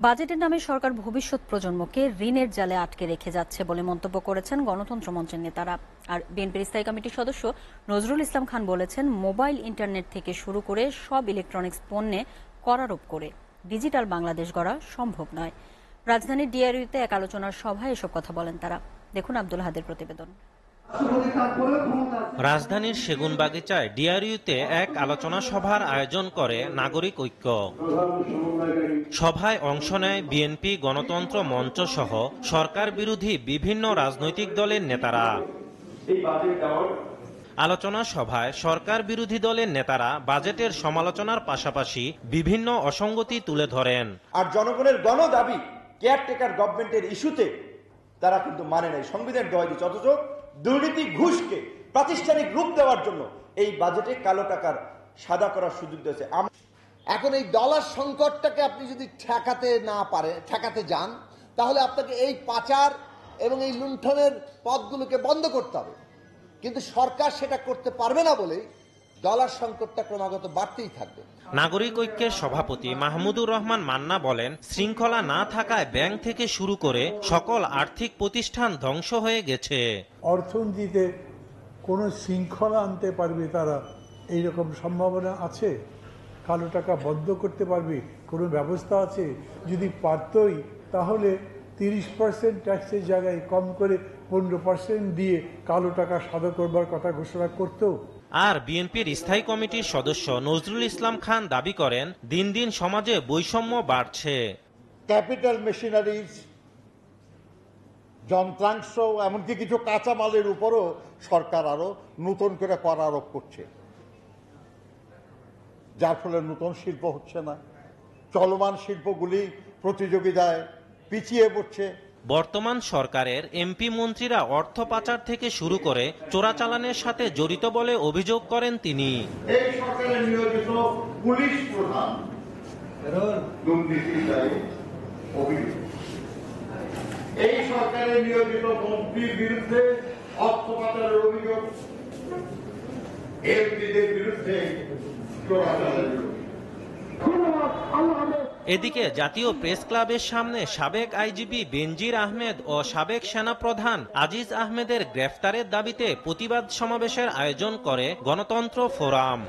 বাজেটের নামে সরকার ভবিষ্যৎ প্রজন্মকে ঋণের জালে আটকে রেখে যাচ্ছে বলে মন্তব্য করেছেন গণতন্ত্র মঞ্চের নেতারা। আর বিএনপির স্থায়ী কমিটির সদস্য নজরুল ইসলাম খান বলেছেন, মোবাইল ইন্টারনেট থেকে শুরু করে সব ইলেকট্রনিক্স পণ্যে কর আরোপ করে ডিজিটাল বাংলাদেশ গড়া সম্ভব নয়। রাজধানীর ডিআরইউতে এক আলোচনার সভায় এসব কথা বলেন তারা। দেখুন আব্দুল হাদের প্রতিবেদন। রাজধানীর সেগুনবাগিচায় ডিআরইউতে এক আলোচনা সভার আয়োজন করে নাগরিক ঐক্য। সভায় অংশ নেয় বিএনপি, গণতন্ত্র মঞ্চ সহ সরকার বিরোধী বিভিন্ন রাজনৈতিক দলের নেতারা। আলোচনা সভায় সরকার বিরোধী দলের নেতারা বাজেটের সমালোচনার পাশাপাশি বিভিন্ন অসঙ্গতি তুলে ধরেন। আর জনগণের গণদাবি কেয়ারটেকার গভর্নমেন্টের ইস্যুতে তারা কিন্তু মানে নাই, সংবিধান দেওয়া দিচ্ছে, অথচ দুর্নীতি ঘুষকে প্রাতিষ্ঠানিক রূপ দেওয়ার জন্য এই বাজেটে কালো টাকার সাদা করার সুযোগ দিয়েছে। এখন এই ডলার সংকটটাকে আপনি যদি ঠেকাতে যান, তাহলে আপনাকে এই পাচার এবং এই লুণ্ঠনের পথগুলোকে বন্ধ করতে হবে। কিন্তু সরকার সেটা করতে পারবে না বলেই ডলার সংকটটা ক্রমাগত বাড়তেই থাকবে। নাগরিক ঐক্যের সভাপতি মাহমুদুর রহমান মান্না বলেন, শৃঙ্খলা না থাকায় ব্যাংক থেকে শুরু করে সকল আর্থিক প্রতিষ্ঠান ধ্বংস হয়ে গেছে। অর্থনীতিতে কোনো শৃঙ্খলা আনতে পারবে তারা, এইরকম সম্ভাবনা আছে? কালো টাকা বন্ধ করতে পারবে কোনো ব্যবস্থা আছে? যদি পারতই তাহলে 30% ট্যাক্সের জায়গায় কম করে 15% দিয়ে কালো টাকা সাদা করবার কথা ঘোষণা করতো। আর বিএনপির স্থায়ী কমিটির সদস্য নজরুল ইসলাম খান দাবি করেন, দিন দিন সমাজে বৈষম্য বাড়ছে। ক্যাপিটাল মেশিনারিজ, যন্ত্রাংশ, এমনকি কিছু কাঁচামালের উপরও সরকার আরো নতুন করে কর আরোপ করছে, যার ফলে নতুন শিল্প হচ্ছে না, চলমান শিল্পগুলি প্রতিযোগিতায় পিছিয়ে পড়ছে। বর্তমান সরকারের এমপি মন্ত্রীরা অর্থ পাচার থেকে শুরু করে চোরাচালানের সাথে জড়িত বলে অভিযোগ করেন তিনি। এই সরকারের নিয়োজিত পুলিশ প্রধান দুর্নীতির দায়ে অভিযুক্ত। এই সরকারের নিয়োজিত মন্ত্রীর বিরুদ্ধে অর্থ পাচারের অভিযোগ, এমপিদের বিরুদ্ধে চোরাচালানের অভিযোগ। এদিকে জাতীয় প্রেস ক্লাবের সামনে সাবেক আইজিপি বেনজির আহমেদ ও সাবেক সেনাপ্রধান আজিজ আহমেদের গ্রেফতারের দাবিতে প্রতিবাদ সমাবেশের আয়োজন করে গণতন্ত্র ফোরাম।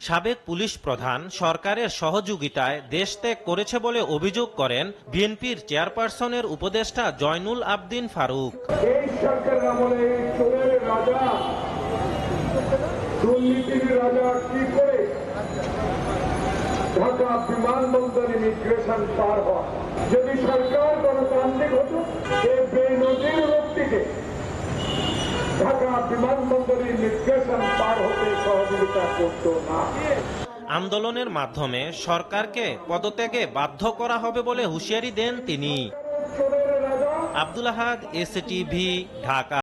সাবেক পুলিশ প্রধান সরকারের সহযোগিতায় দেশ ত্যাগ করেছে বলে অভিযোগ করেন বিএনপির চেয়ারপারসনের উপদেষ্টা জয়নুল আবদিন ফারুক। এই সরকারের আমলে চোরের রাজা, দুর্নীতির রাজা কি করে ঢাকা বিমানবন্দর ইমিগ্রেশন পার হয়? যদি সরকার গণতান্ত্রিক হতো, এই বেনজির রূপটিকে ঢাকা বিমানবন্দর ইমিগ্রেশন পার হতে সহযোগিতা করত না। আন্দোলনের মাধ্যমে সরকারকে পদত্যাগে বাধ্য করা হবে বলে হুঁশিয়ারি দেন তিনি। আব্দুল আহাদ, এসটিভি, ঢাকা।